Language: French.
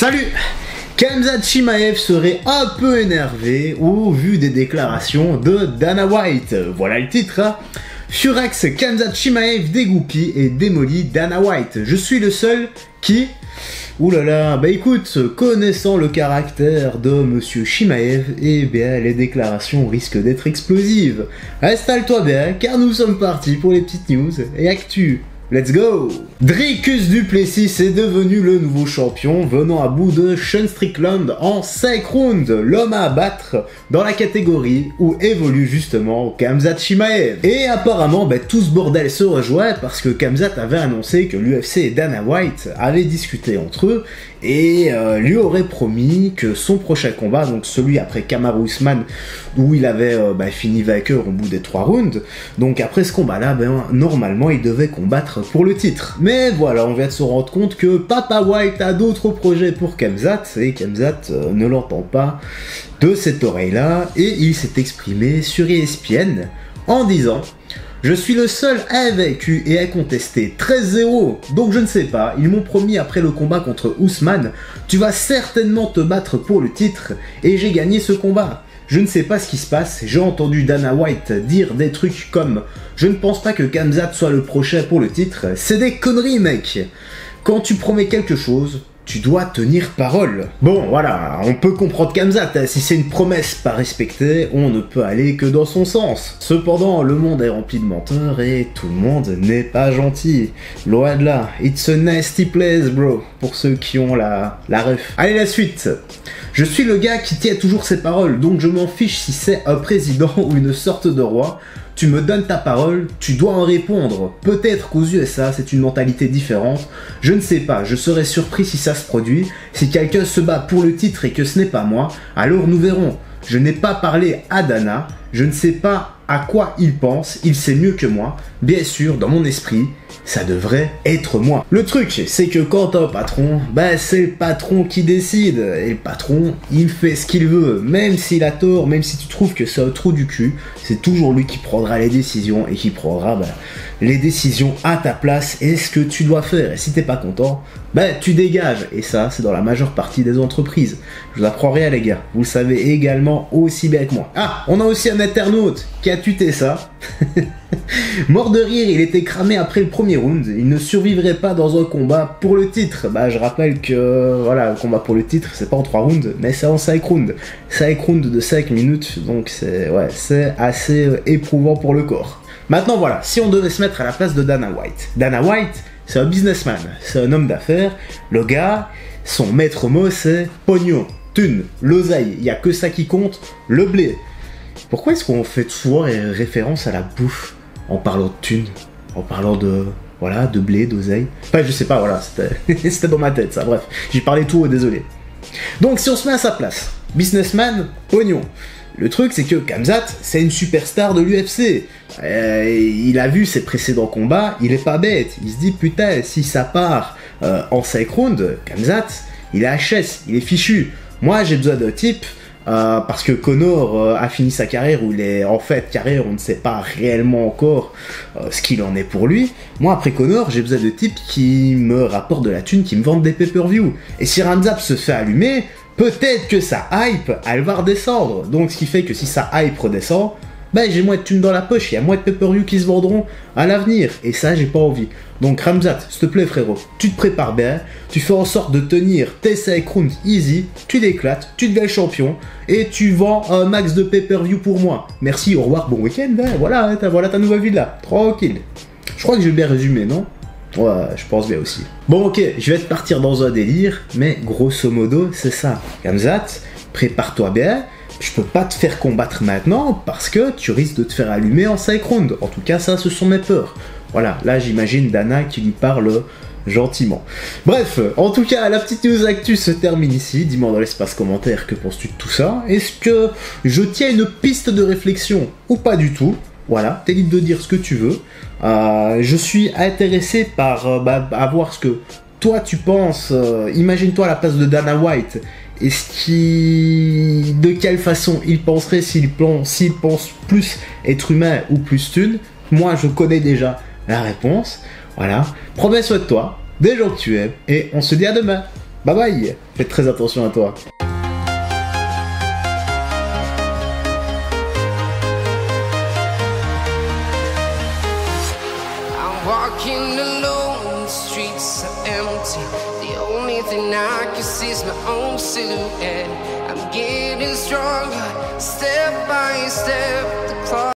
Salut! Khamzat Chimaev serait un peu énervé au vu des déclarations de Dana White. Voilà le titre, hein. Furax, Khamzat Chimaev dégoupille et démolit Dana White. Je suis le seul qui... Oulala, bah écoute, connaissant le caractère de Monsieur Chimaev, eh bien les déclarations risquent d'être explosives. Installe-toi bien, car nous sommes partis pour les petites news et actu. Let's go! Dricus du Plessis est devenu le nouveau champion, venant à bout de Sean Strickland en 5 rounds, l'homme à abattre dans la catégorie où évolue justement Khamzat Chimaev. Et apparemment, tout ce bordel se rejoint parce que Khamzat avait annoncé que l'UFC et Dana White avaient discuté entre eux et lui aurait promis que son prochain combat, donc celui après Kamaru Usman, où il avait fini vainqueur au bout des 3 rounds, donc après ce combat-là, normalement il devait combattre pour le titre. Mais voilà, on vient de se rendre compte que Papa White a d'autres projets pour Khamzat, et Khamzat ne l'entend pas de cette oreille-là, et il s'est exprimé sur ESPN en disant: je suis le seul invaincu et incontesté, 13-0, donc je ne sais pas, ils m'ont promis après le combat contre Usman, tu vas certainement te battre pour le titre, et j'ai gagné ce combat. Je ne sais pas ce qui se passe, j'ai entendu Dana White dire des trucs comme « Je ne pense pas que Khamzat soit le prochain pour le titre », c'est des conneries mec. Quand tu promets quelque chose, tu dois tenir parole. Bon, voilà, on peut comprendre Khamzat, si c'est une promesse pas respectée, on ne peut aller que dans son sens. Cependant, le monde est rempli de menteurs et tout le monde n'est pas gentil. Loin de là, it's a nasty place, bro, pour ceux qui ont la ref. Allez, la suite. Je suis le gars qui tient toujours ses paroles, donc je m'en fiche si c'est un président ou une sorte de roi. Tu me donnes ta parole, tu dois en répondre. Peut-être qu'aux USA, c'est une mentalité différente. Je ne sais pas, je serais surpris si ça se produit. Si quelqu'un se bat pour le titre et que ce n'est pas moi, alors nous verrons. Je n'ai pas parlé à Dana, je ne sais pas à quoi il pense, il sait mieux que moi. Bien sûr, dans mon esprit, ça devrait être moi. Le truc, c'est que quand t'as un patron, c'est le patron qui décide. Et le patron, il fait ce qu'il veut. Même s'il a tort, même si tu trouves que c'est un trou du cul, c'est toujours lui qui prendra les décisions et qui prendra les décisions à ta place et ce que tu dois faire. Et si t'es pas content, tu dégages. Et ça, c'est dans la majeure partie des entreprises. Je vous apprends rien les gars. Vous le savez également aussi bien que moi. Ah, on a aussi un internaute qui a tuté ça. Mort de rire, il était cramé après le premier round. Il ne survivrait pas dans un combat pour le titre. Je rappelle que voilà, le combat pour le titre, c'est pas en 3 rounds, mais c'est en 5 rounds. 5 rounds de 5 minutes, donc c'est assez éprouvant pour le corps. Maintenant voilà, si on devait se mettre à la place de Dana White. Dana White, c'est un businessman, c'est un homme d'affaires. Le gars, son maître mot c'est pognon, thune, l'oseille. Il n'y a que ça qui compte, le blé. Pourquoi est-ce qu'on fait souvent référence à la bouffe en parlant de thunes, en parlant de blé, d'oseille? Enfin, je sais pas, voilà, c'était dans ma tête, ça, bref. J'ai parlé tout, désolé. Donc, si on se met à sa place, businessman, pognon. Le truc, c'est que Khamzat, c'est une superstar de l'UFC. Il a vu ses précédents combats, il est pas bête. Il se dit, putain, si ça part en 5 rounds, Khamzat, il est HS, il est fichu. Moi, j'ai besoin d'un type... parce que Conor a fini sa carrière où il est en fait carrière, on ne sait pas réellement encore ce qu'il en est pour lui. Moi après Conor, j'ai besoin de types qui me rapportent de la thune, qui me vendent des pay-per-view. Et si Khamzat se fait allumer, peut-être que sa hype, elle va redescendre. Donc ce qui fait que si sa hype redescend, j'ai moins de thunes dans la poche, il y a moins de pay-per-view qui se vendront à l'avenir. Et ça, j'ai pas envie. Donc Khamzat, s'il te plaît frérot, tu te prépares bien, tu fais en sorte de tenir tes 5 rounds easy, tu l'éclates, tu deviens champion, et tu vends un max de pay-per-view pour moi. Merci, au revoir, bon week-end, voilà ta nouvelle villa, tranquille. Je crois que j'ai bien résumé, non? Ouais, je pense bien aussi. Bon ok, je vais te partir dans un délire, mais grosso modo, c'est ça. Khamzat, prépare-toi bien. Je peux pas te faire combattre maintenant parce que tu risques de te faire allumer en 5 rounds. En tout cas, ça, ce sont mes peurs. Voilà, là, j'imagine Dana qui lui parle gentiment. Bref, en tout cas, la petite news actu se termine ici. Dis-moi dans l'espace commentaire, que penses-tu de tout ça? Est-ce que je tiens une piste de réflexion ou pas du tout? Voilà, t'es libre de dire ce que tu veux. Je suis intéressé par à voir ce que toi tu penses. Imagine-toi à la place de Dana White. De quelle façon il penserait s'il pense plus être humain ou plus thune? Moi, je connais déjà la réponse. Voilà. Prends bien soin de toi, des gens que tu aimes, et on se dit à demain. Bye bye, faites très attention à toi. Walking alone, the streets are empty. The only thing I can see is my own silhouette. I'm getting stronger, step by step. The clock